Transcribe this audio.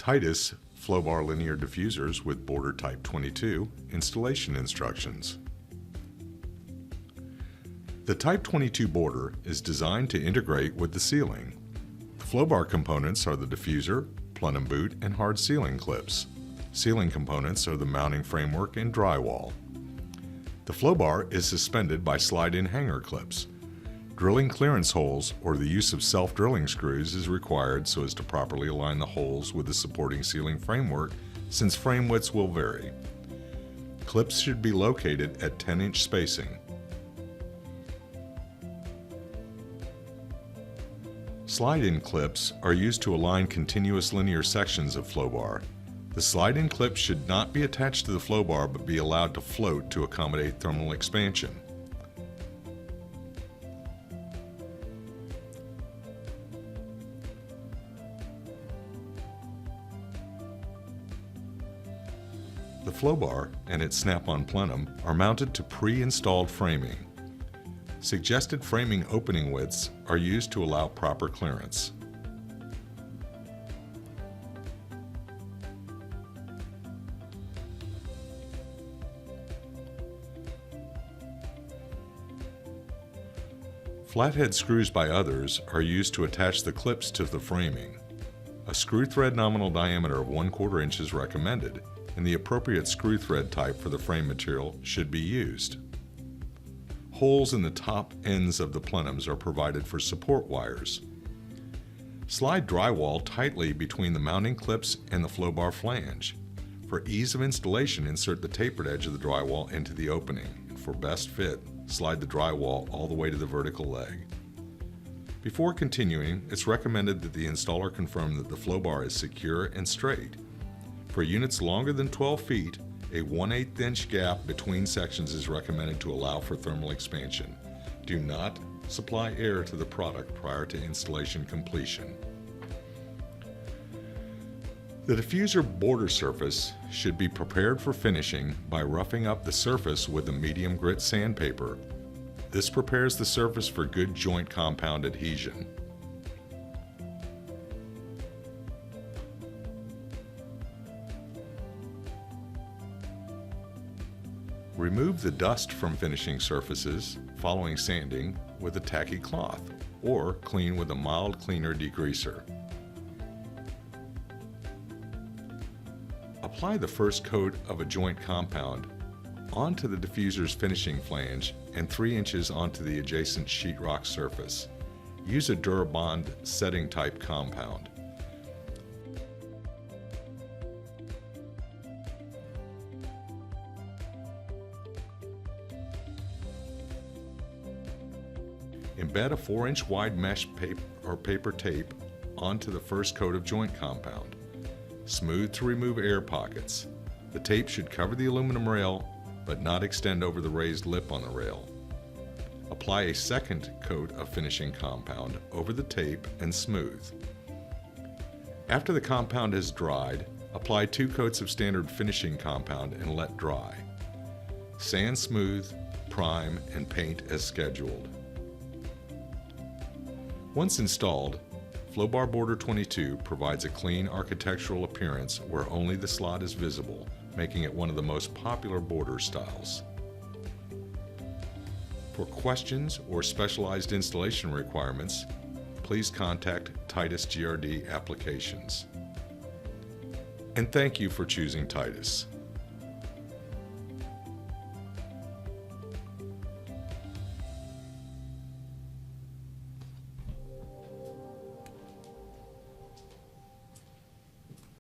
Titus FlowBar linear diffusers with border type 22 installation instructions. The Type 22 border is designed to integrate with the ceiling. The FlowBar components are the diffuser, plenum boot, and hard ceiling clips. Ceiling components are the mounting framework and drywall. The FlowBar is suspended by slide-in hanger clips. Drilling clearance holes or the use of self-drilling screws is required so as to properly align the holes with the supporting ceiling framework, since frame widths will vary. Clips should be located at 10-inch spacing. Slide-in clips are used to align continuous linear sections of FlowBar. The slide-in clip should not be attached to the FlowBar but be allowed to float to accommodate thermal expansion. The FlowBar and its snap-on plenum are mounted to pre-installed framing. Suggested framing opening widths are used to allow proper clearance. Flathead screws by others are used to attach the clips to the framing. A screw thread nominal diameter of 1/4 inch is recommended, and the appropriate screw thread type for the frame material should be used. Holes in the top ends of the plenums are provided for support wires. Slide drywall tightly between the mounting clips and the FlowBar flange. For ease of installation, insert the tapered edge of the drywall into the opening, and for best fit, slide the drywall all the way to the vertical leg. Before continuing, it's recommended that the installer confirm that the FlowBar is secure and straight. For units longer than 12 feet, a 1/8 inch gap between sections is recommended to allow for thermal expansion. Do not supply air to the product prior to installation completion. The diffuser border surface should be prepared for finishing by roughing up the surface with a medium grit sandpaper. This prepares the surface for good joint compound adhesion. Remove the dust from finishing surfaces following sanding with a tacky cloth, or clean with a mild cleaner degreaser. Apply the first coat of a joint compound onto the diffuser's finishing flange and 3 inches onto the adjacent sheetrock surface. Use a Durabond setting type compound. Embed a 4-inch wide mesh paper tape onto the first coat of joint compound. Smooth to remove air pockets. The tape should cover the aluminum rail but not extend over the raised lip on the rail. Apply a second coat of finishing compound over the tape and smooth. After the compound has dried, apply 2 coats of standard finishing compound and let dry. Sand smooth, prime, and paint as scheduled. Once installed, FlowBar Border 22 provides a clean architectural appearance where only the slot is visible, making it one of the most popular border styles. For questions or specialized installation requirements, please contact Titus GRD Applications. And thank you for choosing Titus.